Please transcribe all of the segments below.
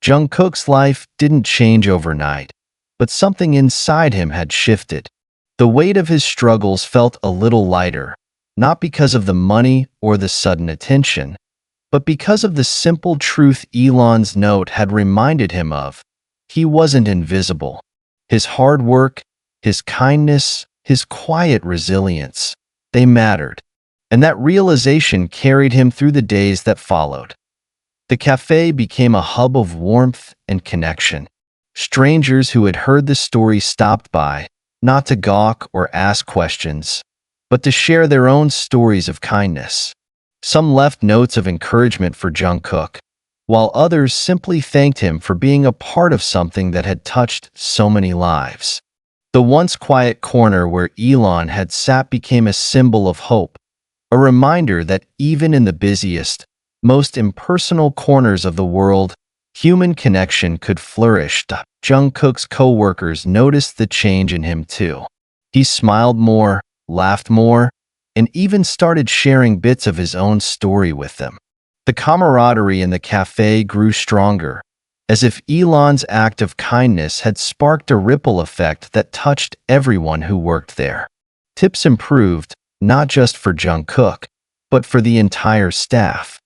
Jungkook's life didn't change overnight, but something inside him had shifted. The weight of his struggles felt a little lighter, not because of the money or the sudden attention, but because of the simple truth Elon's note had reminded him of. He wasn't invisible. His hard work, his kindness, his quiet resilience, they mattered. And that realization carried him through the days that followed. The cafe became a hub of warmth and connection. Strangers who had heard the story stopped by, not to gawk or ask questions, but to share their own stories of kindness. Some left notes of encouragement for Jungkook, while others simply thanked him for being a part of something that had touched so many lives. The once quiet corner where Elon had sat became a symbol of hope, a reminder that even in the busiest, most impersonal corners of the world, human connection could flourish. Jungkook's co-workers noticed the change in him too. He smiled more, laughed more, and even started sharing bits of his own story with them. The camaraderie in the cafe grew stronger, as if Elon's act of kindness had sparked a ripple effect that touched everyone who worked there. Tips improved, not just for Jungkook, but for the entire staff.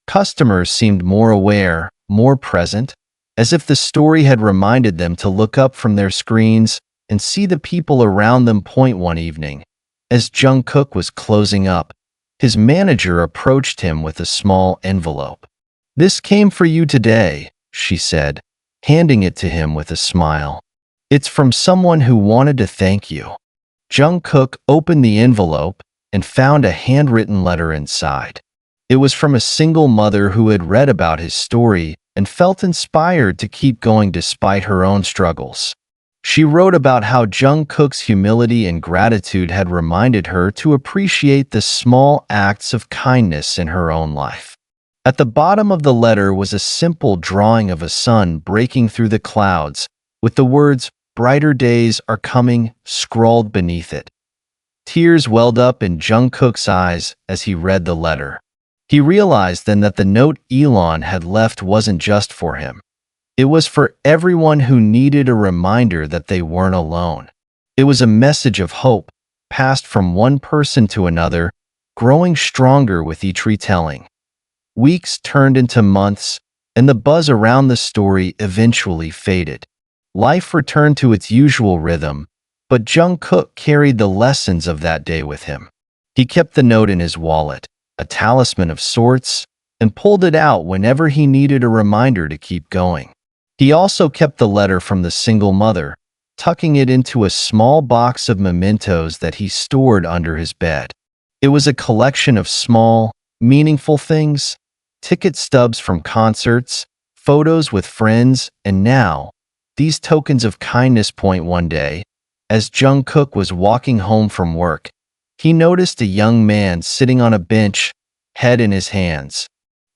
Customers seemed more aware, more present, as if the story had reminded them to look up from their screens and see the people around them. One evening, as Jungkook was closing up, his manager approached him with a small envelope. "This came for you today," she said, handing it to him with a smile. "It's from someone who wanted to thank you." Jungkook opened the envelope and found a handwritten letter inside. It was from a single mother who had read about his story and felt inspired to keep going despite her own struggles. She wrote about how Jungkook's humility and gratitude had reminded her to appreciate the small acts of kindness in her own life. At the bottom of the letter was a simple drawing of a sun breaking through the clouds, with the words, "Brighter days are coming," scrawled beneath it. Tears welled up in Jungkook's eyes as he read the letter. He realized then that the note Elon had left wasn't just for him. It was for everyone who needed a reminder that they weren't alone. It was a message of hope, passed from one person to another, growing stronger with each retelling. Weeks turned into months, and the buzz around the story eventually faded. Life returned to its usual rhythm, but Jungkook carried the lessons of that day with him. He kept the note in his wallet, a talisman of sorts, and pulled it out whenever he needed a reminder to keep going. He also kept the letter from the single mother, tucking it into a small box of mementos that he stored under his bed. It was a collection of small, meaningful things, ticket stubs from concerts, photos with friends, and now, these tokens of kindness. One day, as Jungkook was walking home from work, he noticed a young man sitting on a bench, head in his hands.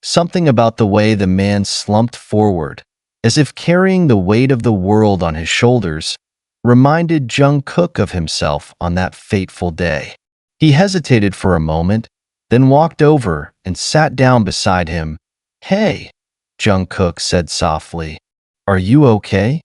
Something about the way the man slumped forward, as if carrying the weight of the world on his shoulders, reminded Jungkook of himself on that fateful day. He hesitated for a moment, then walked over and sat down beside him. "Hey," Jungkook said softly, "are you okay?"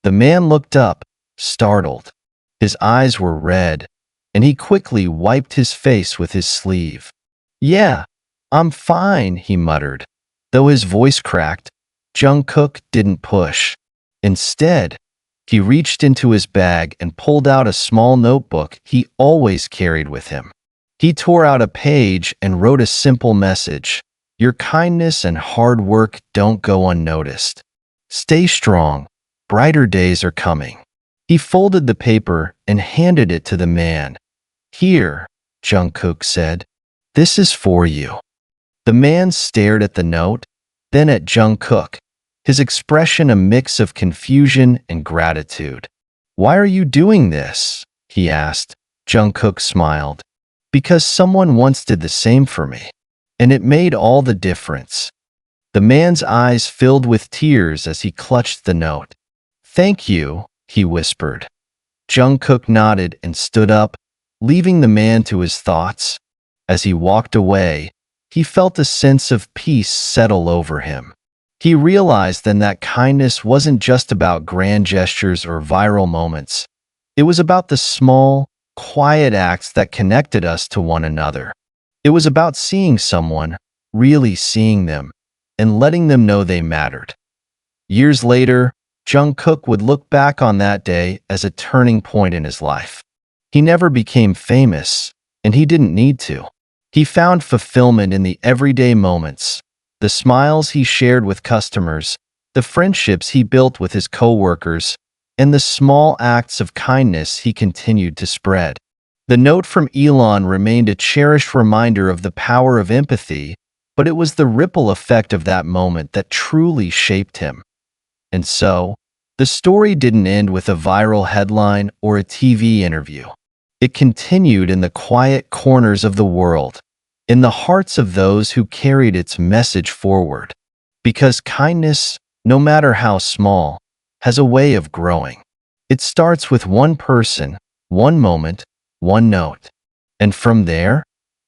The man looked up, startled. His eyes were red, and he quickly wiped his face with his sleeve. "Yeah, I'm fine," he muttered. Though his voice cracked, Jungkook didn't push. Instead, he reached into his bag and pulled out a small notebook he always carried with him. He tore out a page and wrote a simple message: "Your kindness and hard work don't go unnoticed. Stay strong. Brighter days are coming." He folded the paper and handed it to the man. "Here," Jungkook said. "This is for you." The man stared at the note, then at Jungkook, his expression a mix of confusion and gratitude. "Why are you doing this?" he asked. Jungkook smiled. "Because someone once did the same for me, and it made all the difference." The man's eyes filled with tears as he clutched the note. "Thank you," he whispered. Jungkook nodded and stood up, leaving the man to his thoughts. As he walked away, he felt a sense of peace settle over him. He realized then that kindness wasn't just about grand gestures or viral moments. It was about the small, quiet acts that connected us to one another. It was about seeing someone, really seeing them, and letting them know they mattered. Years later, Jungkook would look back on that day as a turning point in his life. He never became famous, and he didn't need to. He found fulfillment in the everyday moments, the smiles he shared with customers, the friendships he built with his coworkers, and the small acts of kindness he continued to spread. The note from Elon remained a cherished reminder of the power of empathy, but it was the ripple effect of that moment that truly shaped him. And so, the story didn't end with a viral headline or a TV interview. It continued in the quiet corners of the world, in the hearts of those who carried its message forward. Because kindness, no matter how small, has a way of growing. It starts with one person, one moment, one note. And from there,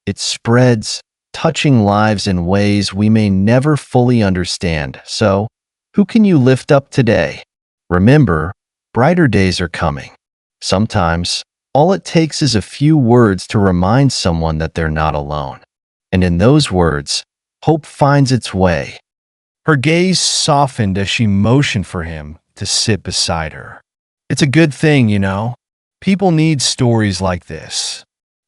it spreads, touching lives in ways we may never fully understand. So, who can you lift up today? Remember, brighter days are coming. Sometimes, all it takes is a few words to remind someone that they're not alone. And in those words, hope finds its way. Her gaze softened as she motioned for him to sit beside her. It's a good thing, you know. People need stories like this.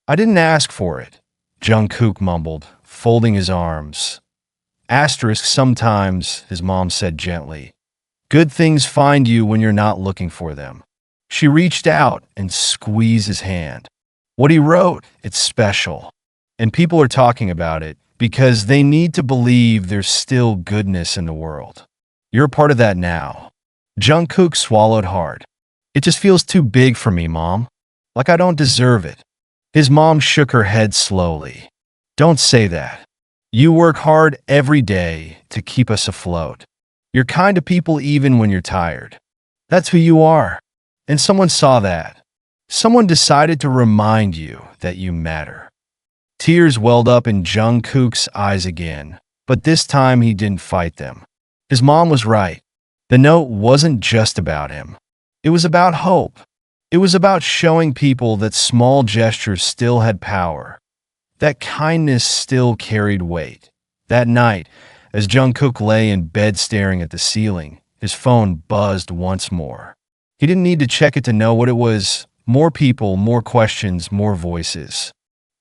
I didn't ask for it, Jungkook mumbled, folding his arms. Asterisk sometimes, his mom said gently. Good things find you when you're not looking for them. She reached out and squeezed his hand. What he wrote, it's special. And people are talking about it because they need to believe there's still goodness in the world. You're a part of that now. Jungkook swallowed hard. It just feels too big for me, Mom. Like I don't deserve it. His mom shook her head slowly. Don't say that. You work hard every day to keep us afloat. You're kind to people even when you're tired. That's who you are. And someone saw that. Someone decided to remind you that you matter. Tears welled up in Jungkook's eyes again, but this time he didn't fight them. His mom was right. The note wasn't just about him. It was about hope. It was about showing people that small gestures still had power, that kindness still carried weight. That night, as Jungkook lay in bed staring at the ceiling, his phone buzzed once more. He didn't need to check it to know what it was. More people, more questions, more voices.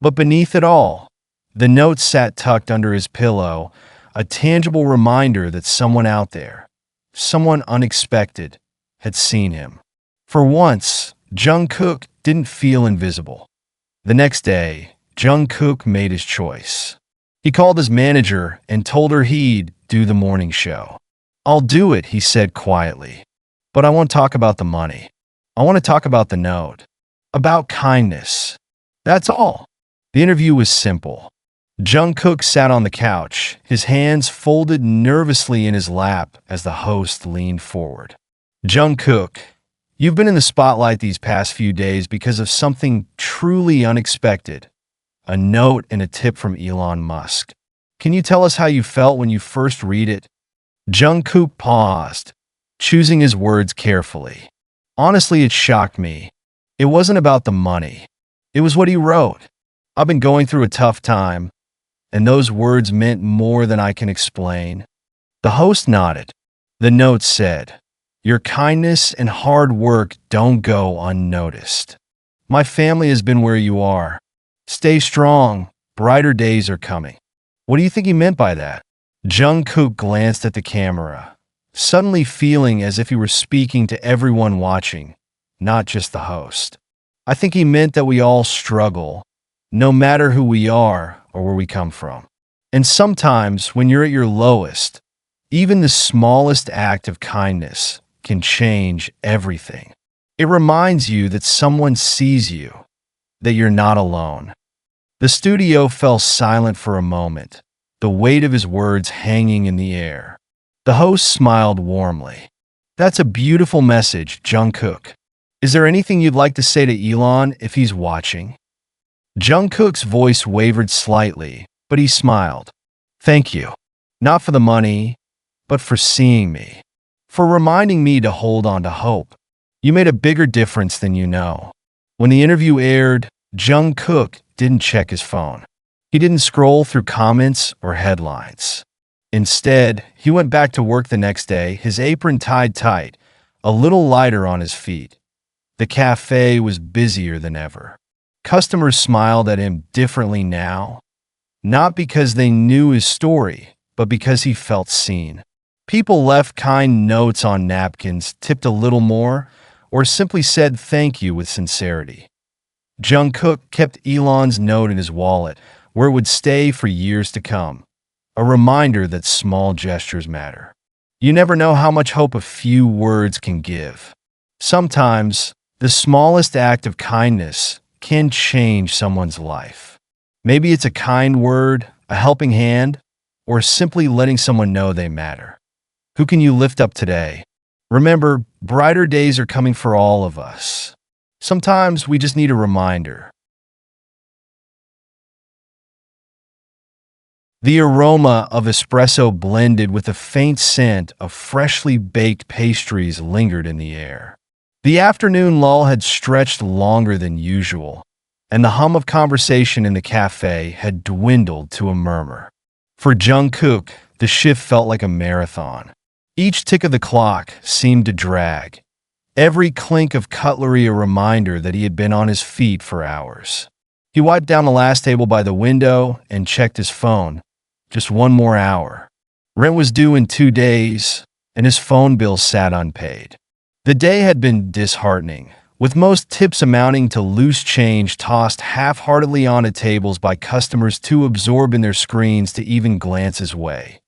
But beneath it all, the note sat tucked under his pillow, a tangible reminder that someone out there, someone unexpected, had seen him. For once, Jungkook didn't feel invisible. The next day, Jungkook made his choice. He called his manager and told her he'd do the morning show. I'll do it, he said quietly. But I won't talk about the money. I want to talk about the note. About kindness. That's all. The interview was simple. Jungkook sat on the couch, his hands folded nervously in his lap as the host leaned forward. Jungkook, you've been in the spotlight these past few days because of something truly unexpected. A note and a tip from Elon Musk. Can you tell us how you felt when you first read it? Jungkook paused, choosing his words carefully. Honestly, it shocked me. It wasn't about the money. It was what he wrote. I've been going through a tough time, and those words meant more than I can explain. The host nodded. The note said, your kindness and hard work don't go unnoticed. My family has been where you are. Stay strong. Brighter days are coming. What do you think he meant by that? Jungkook glanced at the camera, suddenly feeling as if he were speaking to everyone watching, not just the host. I think he meant that we all struggle, no matter who we are or where we come from. And sometimes, when you're at your lowest, even the smallest act of kindness can change everything. It reminds you that someone sees you, that you're not alone. The studio fell silent for a moment, the weight of his words hanging in the air. The host smiled warmly. That's a beautiful message, Jungkook. Is there anything you'd like to say to Elon if he's watching? Jungkook's voice wavered slightly, but he smiled. Thank you. Not for the money, but for seeing me, for reminding me to hold on to hope. You made a bigger difference than you know." When the interview aired, Jungkook didn't check his phone. He didn't scroll through comments or headlines. Instead, he went back to work the next day, his apron tied tight, a little lighter on his feet. The cafe was busier than ever. Customers smiled at him differently now, not because they knew his story, but because he felt seen. People left kind notes on napkins, tipped a little more, or simply said thank you with sincerity. Jungkook kept Elon's note in his wallet, where it would stay for years to come, a reminder that small gestures matter. You never know how much hope a few words can give. Sometimes, the smallest act of kindness can change someone's life. Maybe it's a kind word, a helping hand, or simply letting someone know they matter. Who can you lift up today? Remember, brighter days are coming for all of us. Sometimes we just need a reminder. The aroma of espresso blended with a faint scent of freshly baked pastries lingered in the air. The afternoon lull had stretched longer than usual, and the hum of conversation in the cafe had dwindled to a murmur. For Jungkook, the shift felt like a marathon. Each tick of the clock seemed to drag, every clink of cutlery a reminder that he had been on his feet for hours. He wiped down the last table by the window and checked his phone. Just one more hour. Rent was due in 2 days, and his phone bill sat unpaid. The day had been disheartening, with most tips amounting to loose change tossed half-heartedly onto tables by customers too absorbed in their screens to even glance his way.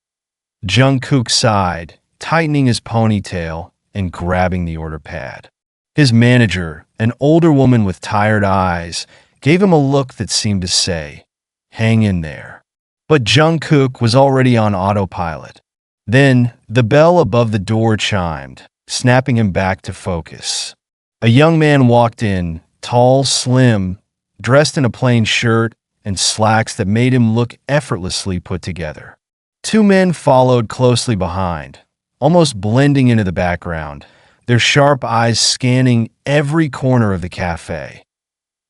Jungkook sighed, tightening his ponytail and grabbing the order pad. His manager, an older woman with tired eyes, gave him a look that seemed to say, "Hang in there." But Jungkook was already on autopilot. Then, the bell above the door chimed, snapping him back to focus. A young man walked in, tall, slim, dressed in a plain shirt and slacks that made him look effortlessly put together. 2 men followed closely behind, almost blending into the background, their sharp eyes scanning every corner of the cafe.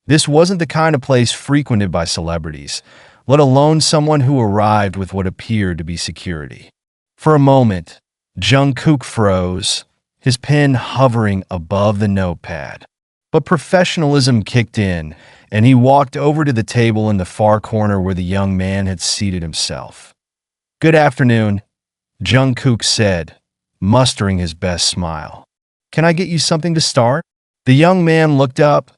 This wasn't the kind of place frequented by celebrities, let alone someone who arrived with what appeared to be security. For a moment, Jungkook froze, his pen hovering above the notepad. But professionalism kicked in, and he walked over to the table in the far corner where the young man had seated himself. "Good afternoon," Jungkook said, mustering his best smile. "Can I get you something to start?" The young man looked up,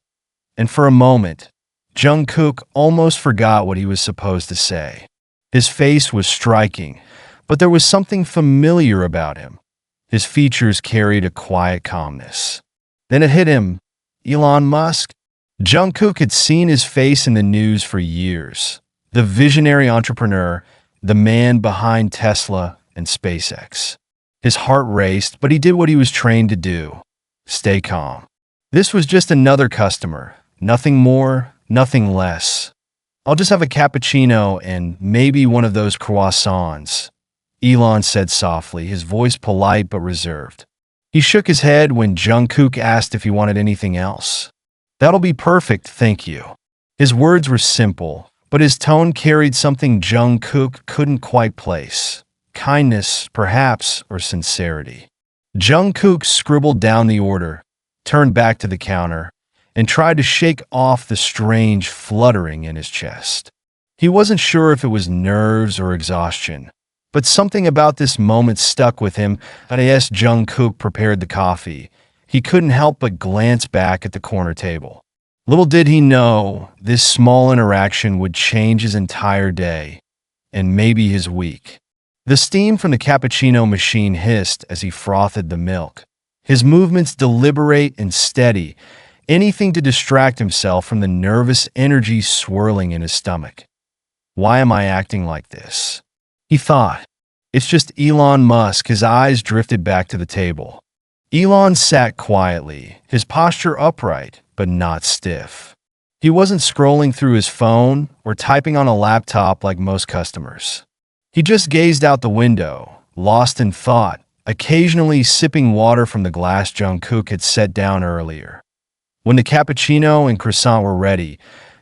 and for a moment, Jungkook almost forgot what he was supposed to say. His face was striking, but there was something familiar about him. His features carried a quiet calmness. Then it hit him. Elon Musk? Jungkook had seen his face in the news for years. The visionary entrepreneur, the man behind Tesla and SpaceX. His heart raced, but he did what he was trained to do. Stay calm. This was just another customer. Nothing more, nothing less. "I'll just have a cappuccino and maybe one of those croissants," Elon said softly, his voice polite but reserved. He shook his head when Jungkook asked if he wanted anything else. "That'll be perfect, thank you." His words were simple, but his tone carried something Jungkook couldn't quite place. Kindness, perhaps, or sincerity. Jungkook scribbled down the order, turned back to the counter, and tried to shake off the strange fluttering in his chest. He wasn't sure if it was nerves or exhaustion, but something about this moment stuck with him. As Jungkook prepared the coffee, he couldn't help but glance back at the corner table. Little did he know, this small interaction would change his entire day, and maybe his week. The steam from the cappuccino machine hissed as he frothed the milk, his movements deliberate and steady, anything to distract himself from the nervous energy swirling in his stomach. "Why am I acting like this?" he thought. "It's just Elon Musk." His eyes drifted back to the table. Elon sat quietly, his posture upright, but not stiff. He wasn't scrolling through his phone or typing on a laptop like most customers. He just gazed out the window, lost in thought, occasionally sipping water from the glass Jungkook had set down earlier. When the cappuccino and croissant were ready,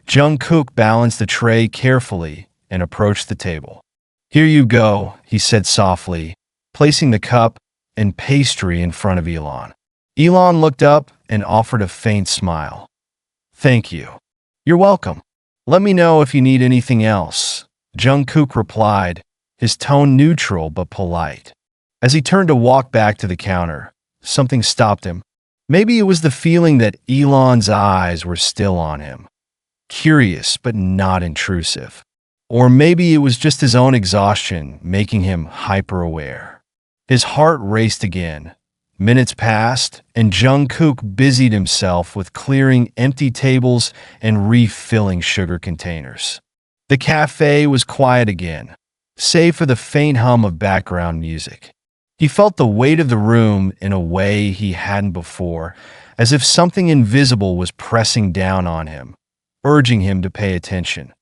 Jungkook balanced the tray carefully and approached the table. "Here you go," he said softly, placing the cup and pastry in front of Elon. Elon looked up and offered a faint smile. "Thank you." "You're welcome. Let me know if you need anything else," Jungkook replied, his tone neutral but polite. As he turned to walk back to the counter, something stopped him. Maybe it was the feeling that Elon's eyes were still on him, curious but not intrusive. Or maybe it was just his own exhaustion making him hyper-aware. His heart raced again. Minutes passed, and Jungkook busied himself with clearing empty tables and refilling sugar containers. The cafe was quiet again, save for the faint hum of background music. He felt the weight of the room in a way he hadn't before, as if something invisible was pressing down on him, urging him to pay attention.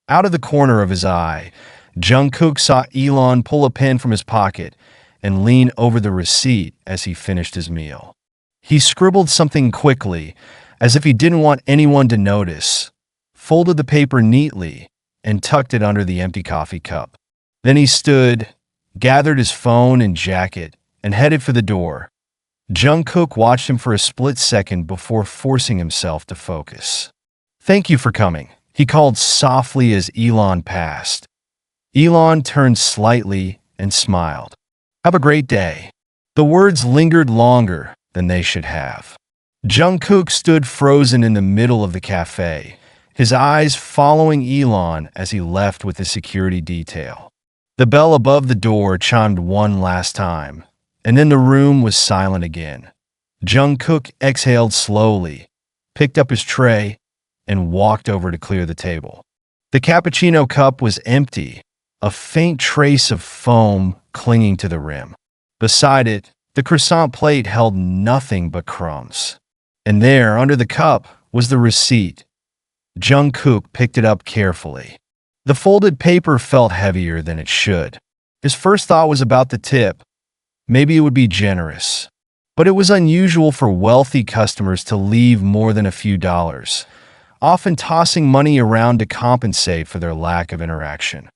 Out of the corner of his eye, Jungkook saw Elon pull a pen from his pocket and lean over the receipt as he finished his meal. He scribbled something quickly, as if he didn't want anyone to notice, folded the paper neatly, and tucked it under the empty coffee cup. Then he stood, gathered his phone and jacket, and headed for the door. Jungkook watched him for a split second before forcing himself to focus. "Thank you for coming," he called softly as Elon passed. Elon turned slightly and smiled. "Have a great day." The words lingered longer than they should have. Jungkook stood frozen in the middle of the cafe, his eyes following Elon as he left with the security detail. The bell above the door chimed one last time, and then the room was silent again. Jungkook exhaled slowly, picked up his tray, and walked over to clear the table. The cappuccino cup was empty, a faint trace of foam clinging to the rim. Beside it, the croissant plate held nothing but crumbs. And there, under the cup, was the receipt. Jungkook picked it up carefully. The folded paper felt heavier than it should. His first thought was about the tip. Maybe it would be generous. But it was unusual for wealthy customers to leave more than a few dollars, often tossing money around to compensate for their lack of interaction.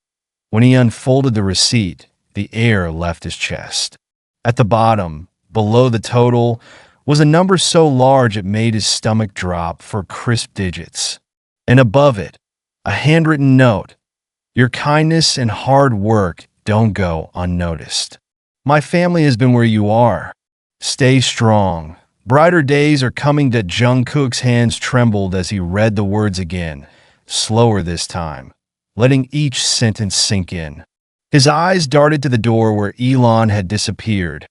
When he unfolded the receipt, the air left his chest. At the bottom, below the total, was a number so large it made his stomach drop for crisp digits. And above it, a handwritten note: "Your kindness and hard work don't go unnoticed. My family has been where you are. Stay strong. Brighter days are coming." That Jungkook's hands trembled as he read the words again, slower this time, letting each sentence sink in. His eyes darted to the door where Elon had disappeared,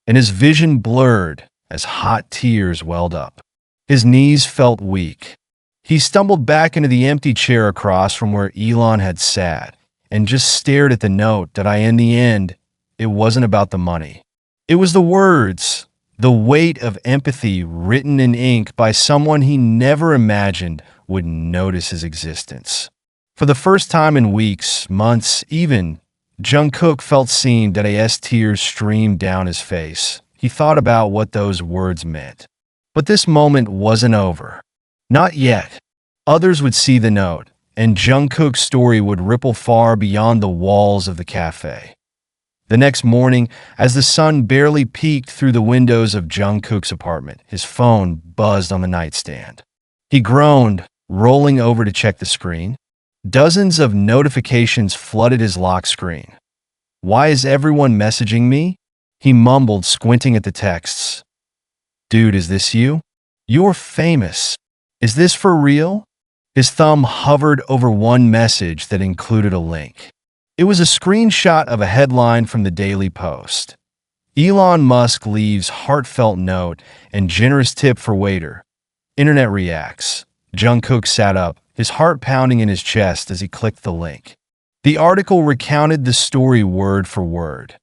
and his vision blurred as hot tears welled up. His knees felt weak. He stumbled back into the empty chair across from where Elon had sat and just stared at the note that in the end, it wasn't about the money. It was the words, the weight of empathy written in ink by someone he never imagined would notice his existence. For the first time in weeks, months, even, Jungkook felt seen. As tears streamed down his face, he thought about what those words meant. But this moment wasn't over. Not yet. Others would see the note, and Jungkook's story would ripple far beyond the walls of the cafe. The next morning, as the sun barely peeked through the windows of Jungkook's apartment, his phone buzzed on the nightstand. He groaned, rolling over to check the screen. Dozens of notifications flooded his lock screen. "Why is everyone messaging me?" he mumbled, squinting at the texts. "Dude, is this you? You're famous. Is this for real?" His thumb hovered over one message that included a link. It was a screenshot of a headline from the Daily Post. "Elon Musk leaves heartfelt note and generous tip for waiter. Internet reacts." Jungkook sat up, his heart pounding in his chest as he clicked the link. The article recounted the story word for word.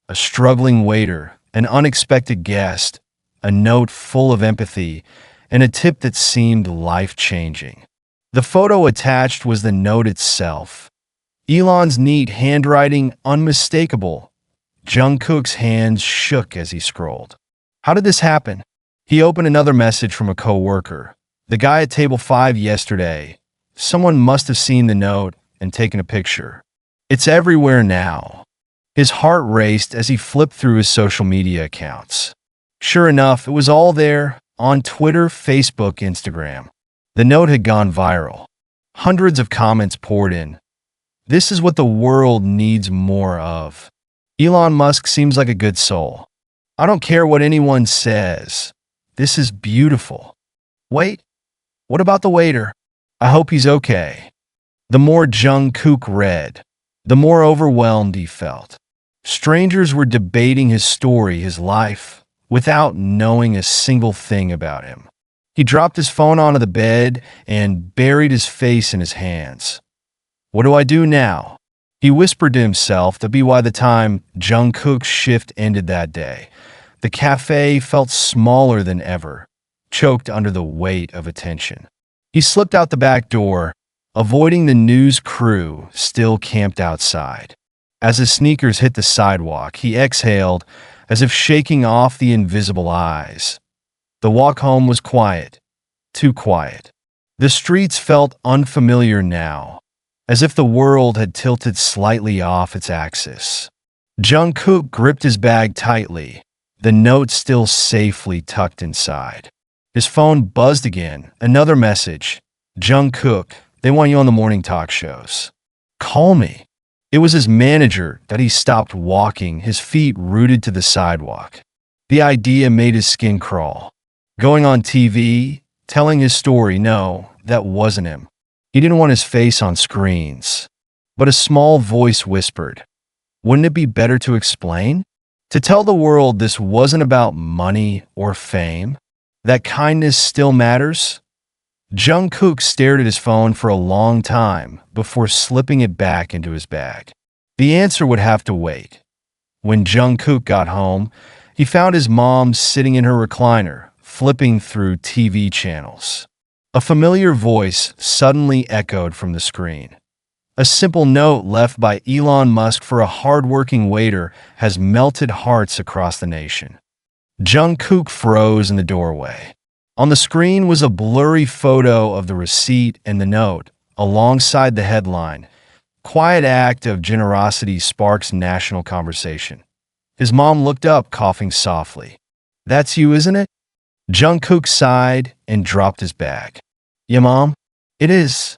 A struggling waiter, an unexpected guest, a note full of empathy, and a tip that seemed life-changing. The photo attached was the note itself. Elon's neat handwriting unmistakable, Jungkook's hands shook as he scrolled. How did this happen? He opened another message from a coworker. The guy at table 5 yesterday. Someone must have seen the note and taken a picture. It's everywhere now. His heart raced as he flipped through his social media accounts. Sure enough, it was all there on Twitter, Facebook, Instagram. The note had gone viral. Hundreds of comments poured in. This is what the world needs more of. Elon Musk seems like a good soul. I don't care what anyone says. This is beautiful. Wait, what about the waiter? I hope he's okay. The more Jungkook read, the more overwhelmed he felt. Strangers were debating his story, his life, without knowing a single thing about him. He dropped his phone onto the bed and buried his face in his hands. What do I do now? He whispered to himself to be by the time Jungkook's shift ended that day. The cafe felt smaller than ever, choked under the weight of attention. He slipped out the back door, avoiding the news crew still camped outside. As his sneakers hit the sidewalk, he exhaled as if shaking off the invisible eyes. The walk home was quiet, too quiet. The streets felt unfamiliar now, as if the world had tilted slightly off its axis. Jungkook gripped his bag tightly, the note still safely tucked inside. His phone buzzed again, another message. Jungkook, they want you on the morning talk shows. Call me. It was his manager that he stopped walking, his feet rooted to the sidewalk. The idea made his skin crawl. Going on TV, telling his story, no, that wasn't him. He didn't want his face on screens. But a small voice whispered, wouldn't it be better to explain? To tell the world this wasn't about money or fame? That kindness still matters? Jungkook stared at his phone for a long time before slipping it back into his bag. The answer would have to wait. When Jungkook got home, he found his mom sitting in her recliner, flipping through TV channels. A familiar voice suddenly echoed from the screen. A simple note left by Elon Musk for a hardworking waiter has melted hearts across the nation. Jungkook froze in the doorway. On the screen was a blurry photo of the receipt and the note, alongside the headline, "Quiet act of generosity sparks national conversation." His mom looked up, coughing softly. That's you, isn't it? Jungkook sighed and dropped his bag. Yeah, Mom, it is.